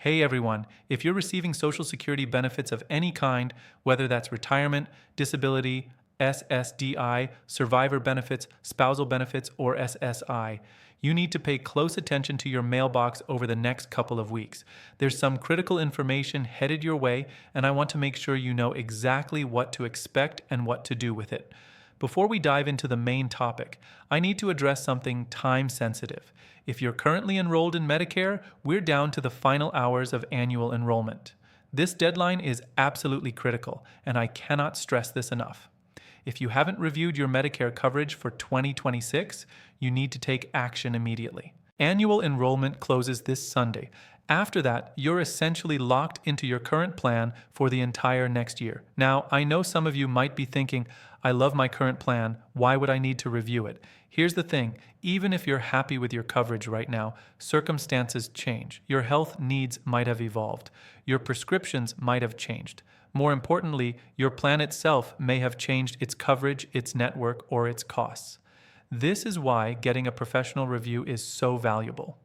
Hey everyone, if you're receiving Social Security benefits of any kind, whether that's retirement, disability, SSDI, survivor benefits, spousal benefits, or SSI, you need to pay close attention to your mailbox over the next couple of weeks. There's some critical information headed your way, and I want to make sure you know exactly what to expect and what to do with it. Before we dive into the main topic, I need to address something time sensitive. If you're currently enrolled in Medicare, we're down to the final hours of annual enrollment. This deadline is absolutely critical, and I cannot stress this enough. If you haven't reviewed your Medicare coverage for 2026, you need to take action immediately. Annual enrollment closes this Sunday. After that, you're essentially locked into your current plan for the entire next year. Now, I know some of you might be thinking, I love my current plan, why would I need to review it? Here's the thing, even if you're happy with your coverage right now, circumstances change. Your health needs might have evolved. Your prescriptions might have changed. More importantly, your plan itself may have changed its coverage, its network, or its costs. This is why getting a professional review is so valuable.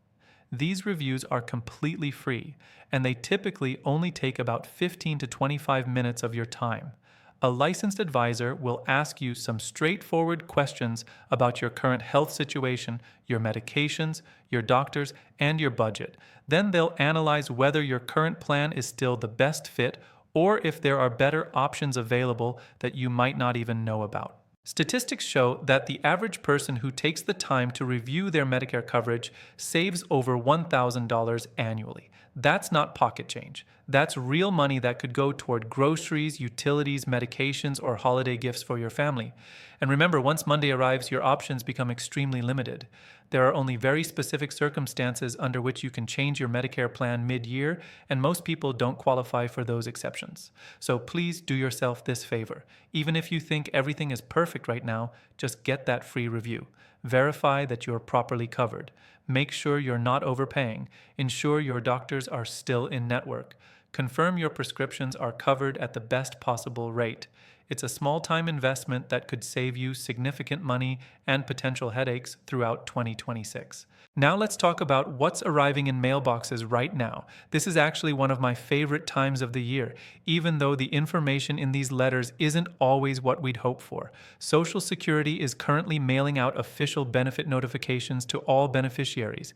These reviews are completely free, and they typically only take about 15 to 25 minutes of your time. A licensed advisor will ask you some straightforward questions about your current health situation, your medications, your doctors, and your budget. Then they'll analyze whether your current plan is still the best fit or if there are better options available that you might not even know about. Statistics show that the average person who takes the time to review their Medicare coverage saves over $1,000 annually. That's not pocket change. That's real money that could go toward groceries, utilities, medications, or holiday gifts for your family. And remember, once Monday arrives, your options become extremely limited. There are only very specific circumstances under which you can change your Medicare plan mid-year, and most people don't qualify for those exceptions. So please do yourself this favor. Even if you think everything is perfect right now, just get that free review. Verify that you're properly covered. Make sure you're not overpaying. Ensure your doctors are still in network. Confirm your prescriptions are covered at the best possible rate. It's a small-time investment that could save you significant money and potential headaches throughout 2026. Now let's talk about what's arriving in mailboxes right now. This is actually one of my favorite times of the year, even though the information in these letters isn't always what we'd hope for. Social Security is currently mailing out official benefit notifications to all beneficiaries,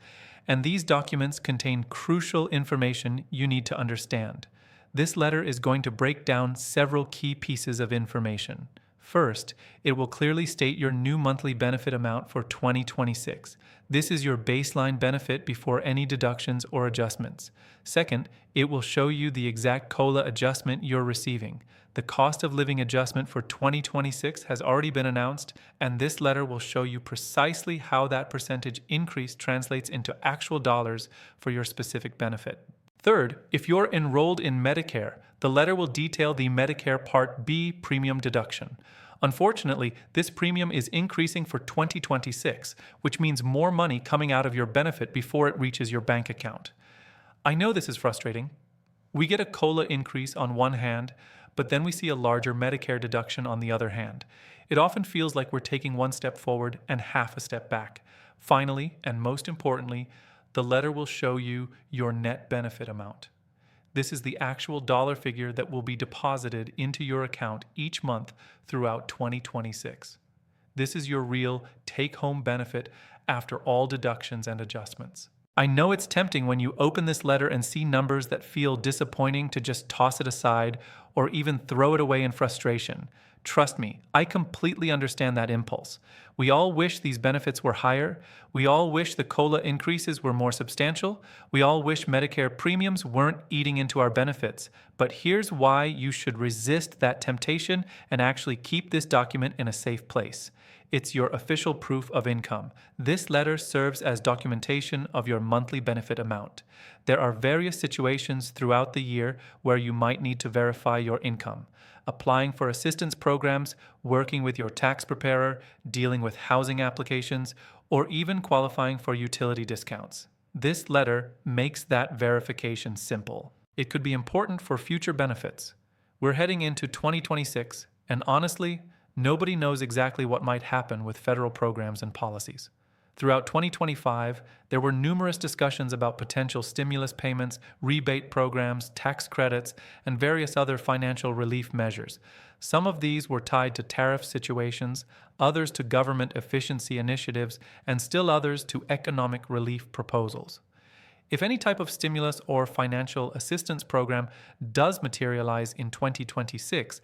and these documents contain crucial information you need to understand. This letter is going to break down several key pieces of information. First, it will clearly state your new monthly benefit amount for 2026. This is your baseline benefit before any deductions or adjustments. Second, it will show you the exact COLA adjustment you're receiving. The cost of living adjustment for 2026 has already been announced, and this letter will show you precisely how that percentage increase translates into actual dollars for your specific benefit. Third, if you're enrolled in Medicare, the letter will detail the Medicare Part B premium deduction. Unfortunately, this premium is increasing for 2026, which means more money coming out of your benefit before it reaches your bank account. I know this is frustrating. We get a COLA increase on one hand, but then we see a larger Medicare deduction on the other hand. It often feels like we're taking one step forward and half a step back. Finally, and most importantly, the letter will show you your net benefit amount. This is the actual dollar figure that will be deposited into your account each month throughout 2026. This is your real take-home benefit after all deductions and adjustments. I know it's tempting when you open this letter and see numbers that feel disappointing to just toss it aside or even throw it away in frustration. Trust me, I completely understand that impulse. We all wish these benefits were higher. We all wish the COLA increases were more substantial. We all wish Medicare premiums weren't eating into our benefits. But here's why you should resist that temptation and actually keep this document in a safe place. It's your official proof of income. This letter serves as documentation of your monthly benefit amount. There are various situations throughout the year where you might need to verify your income. Applying for assistance programs, working with your tax preparer, dealing with housing applications, or even qualifying for utility discounts. This letter makes that verification simple. It could be important for future benefits. We're heading into 2026, and honestly, nobody knows exactly what might happen with federal programs and policies. Throughout 2025, there were numerous discussions about potential stimulus payments, rebate programs, tax credits, and various other financial relief measures. Some of these were tied to tariff situations, others to government efficiency initiatives, and still others to economic relief proposals. If any type of stimulus or financial assistance program does materialize in 2026,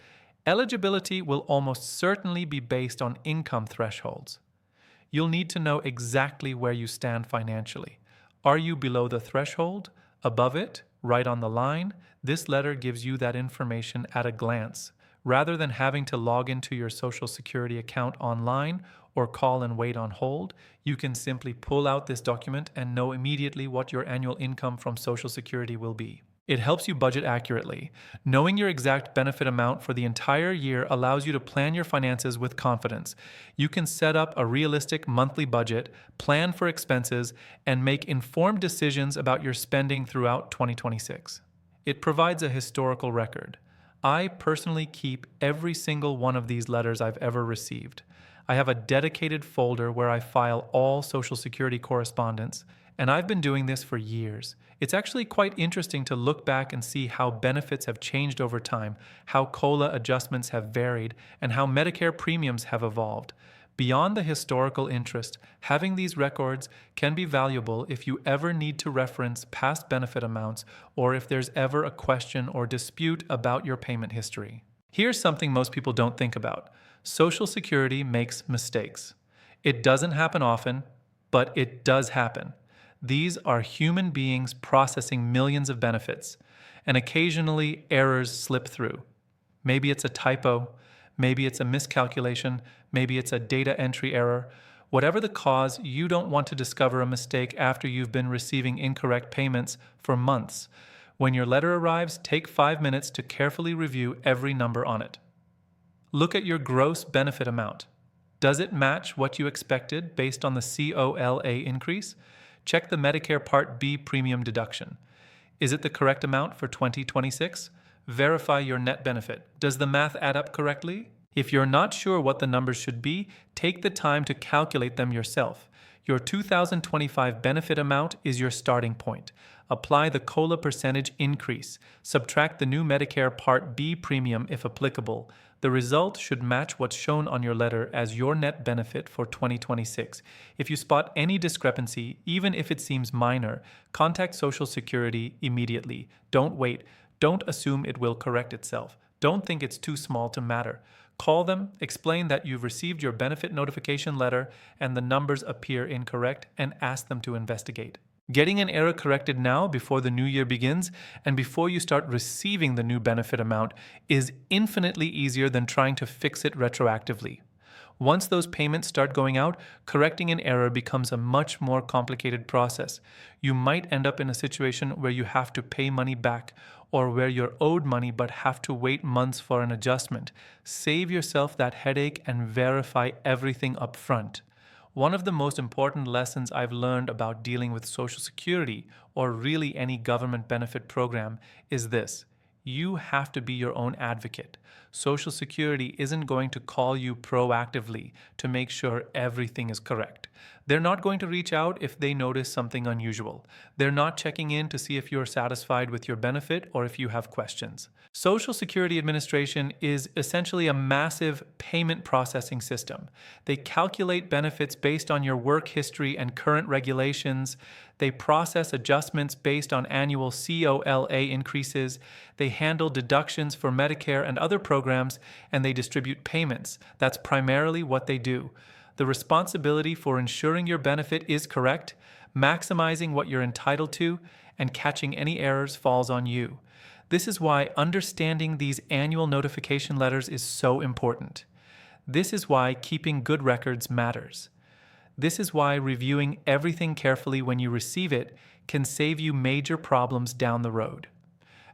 eligibility will almost certainly be based on income thresholds. You'll need to know exactly where you stand financially. Are you below the threshold? Above it? Right on the line? This letter gives you that information at a glance. Rather than having to log into your Social Security account online or call and wait on hold, you can simply pull out this document and know immediately what your annual income from Social Security will be. It helps you budget accurately. Knowing your exact benefit amount for the entire year allows you to plan your finances with confidence. You can set up a realistic monthly budget, plan for expenses, and make informed decisions about your spending throughout 2026. It provides a historical record. I personally keep every single one of these letters I've ever received. I have a dedicated folder where I file all Social Security correspondence, and I've been doing this for years. It's actually quite interesting to look back and see how benefits have changed over time, how COLA adjustments have varied, and how Medicare premiums have evolved. Beyond the historical interest, having these records can be valuable if you ever need to reference past benefit amounts or if there's ever a question or dispute about your payment history. Here's something most people don't think about. Social Security makes mistakes. It doesn't happen often, but it does happen. These are human beings processing millions of benefits, and occasionally errors slip through. Maybe it's a typo, maybe it's a miscalculation, maybe it's a data entry error. Whatever the cause, you don't want to discover a mistake after you've been receiving incorrect payments for months. When your letter arrives, take 5 minutes to carefully review every number on it. Look at your gross benefit amount. Does it match what you expected based on the COLA increase? Check the Medicare Part B premium deduction. Is it the correct amount for 2026? Verify your net benefit. Does the math add up correctly? If you're not sure what the numbers should be, take the time to calculate them yourself. Your 2025 benefit amount is your starting point. Apply the COLA percentage increase. Subtract the new Medicare Part B premium if applicable. The result should match what's shown on your letter as your net benefit for 2026. If you spot any discrepancy, even if it seems minor, contact Social Security immediately. Don't wait. Don't assume it will correct itself. Don't think it's too small to matter. Call them, explain that you've received your benefit notification letter and the numbers appear incorrect, and ask them to investigate. Getting an error corrected now before the new year begins and before you start receiving the new benefit amount is infinitely easier than trying to fix it retroactively. Once those payments start going out, correcting an error becomes a much more complicated process. You might end up in a situation where you have to pay money back or where you're owed money but have to wait months for an adjustment. Save yourself that headache and verify everything up front. One of the most important lessons I've learned about dealing with Social Security, or really any government benefit program, is this: you have to be your own advocate. Social Security isn't going to call you proactively to make sure everything is correct. They're not going to reach out if they notice something unusual. They're not checking in to see if you're satisfied with your benefit or if you have questions. Social Security Administration is essentially a massive payment processing system. They calculate benefits based on your work history and current regulations. They process adjustments based on annual COLA increases. They handle deductions for Medicare and other programs, and they distribute payments. That's primarily what they do. The responsibility for ensuring your benefit is correct, maximizing what you're entitled to, and catching any errors falls on you. This is why understanding these annual notification letters is so important. This is why keeping good records matters. This is why reviewing everything carefully when you receive it can save you major problems down the road.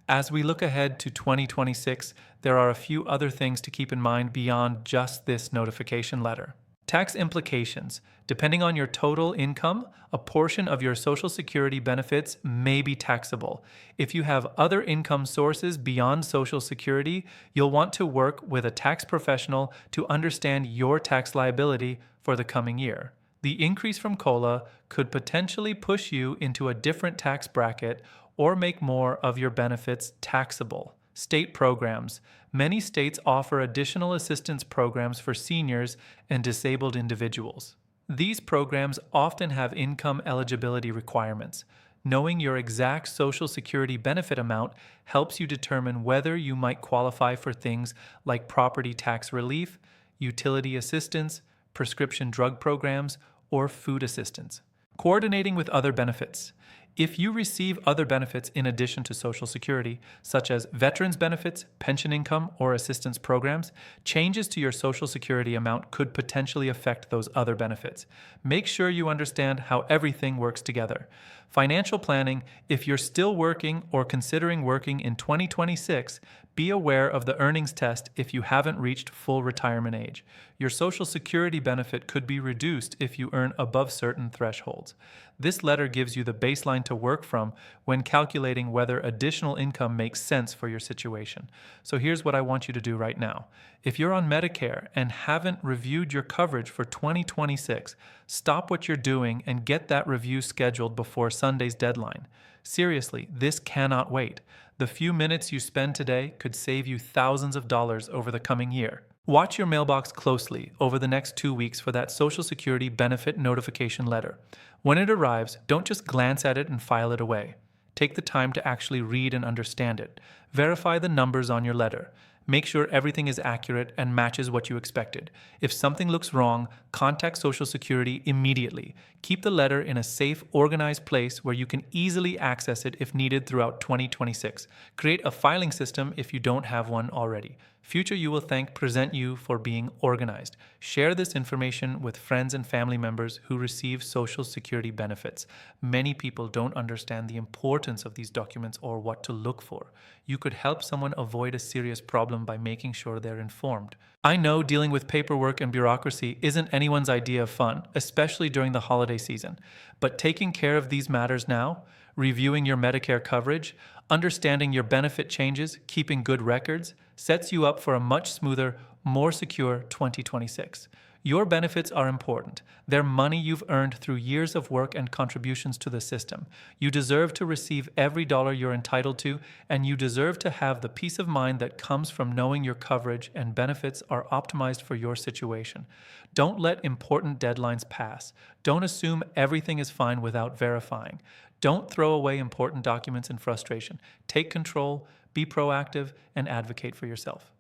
As we look ahead to 2026, there are a few other things to keep in mind beyond just this notification letter. Tax implications. Depending on your total income, a portion of your Social Security benefits may be taxable. If you have other income sources beyond Social Security, you'll want to work with a tax professional to understand your tax liability for the coming year. The increase from COLA could potentially push you into a different tax bracket or make more of your benefits taxable. State programs. Many states offer additional assistance programs for seniors and disabled individuals. These programs often have income eligibility requirements. Knowing your exact Social Security benefit amount helps you determine whether you might qualify for things like property tax relief, utility assistance, prescription drug programs, or food assistance. Coordinating with other benefits. If you receive other benefits in addition to Social Security, such as veterans benefits, pension income, or assistance programs, changes to your Social Security amount could potentially affect those other benefits. Make sure you understand how everything works together. Financial planning. If you're still working or considering working in 2026, be aware of the earnings test if you haven't reached full retirement age. Your Social Security benefit could be reduced if you earn above certain thresholds. This letter gives you the baseline to work from when calculating whether additional income makes sense for your situation. So here's what I want you to do right now. If you're on Medicare and haven't reviewed your coverage for 2026, stop what you're doing and get that review scheduled before Sunday's deadline. Seriously, this cannot wait. The few minutes you spend today could save you thousands of dollars over the coming year. Watch your mailbox closely over the next 2 weeks for that Social Security benefit notification letter. When it arrives, don't just glance at it and file it away. Take the time to actually read and understand it. Verify the numbers on your letter. Make sure everything is accurate and matches what you expected. If something looks wrong, contact Social Security immediately. Keep the letter in a safe, organized place where you can easily access it if needed throughout 2026. Create a filing system if you don't have one already. Future You Will Thank present you for being organized. Share this information with friends and family members who receive Social Security benefits. Many people don't understand the importance of these documents or what to look for. You could help someone avoid a serious problem by making sure they're informed. I know dealing with paperwork and bureaucracy isn't anyone's idea of fun, especially during the holiday season. But taking care of these matters now, reviewing your Medicare coverage, understanding your benefit changes, keeping good records, sets you up for a much smoother, more secure 2026. Your benefits are important. They're money you've earned through years of work and contributions to the system. You deserve to receive every dollar you're entitled to, and you deserve to have the peace of mind that comes from knowing your coverage and benefits are optimized for your situation. Don't let important deadlines pass. Don't assume everything is fine without verifying. Don't throw away important documents in frustration. Take control, be proactive, and advocate for yourself.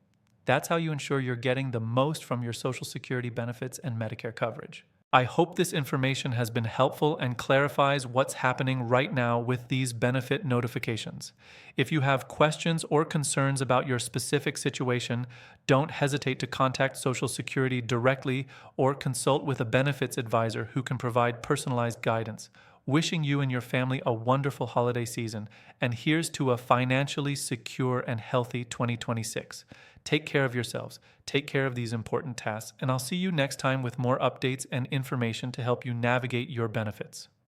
That's how you ensure you're getting the most from your Social Security benefits and Medicare coverage. I hope this information has been helpful and clarifies what's happening right now with these benefit notifications. If you have questions or concerns about your specific situation, don't hesitate to contact Social Security directly or consult with a benefits advisor who can provide personalized guidance. Wishing you and your family a wonderful holiday season, and here's to a financially secure and healthy 2026. Take care of yourselves, take care of these important tasks, and I'll see you next time with more updates and information to help you navigate your benefits.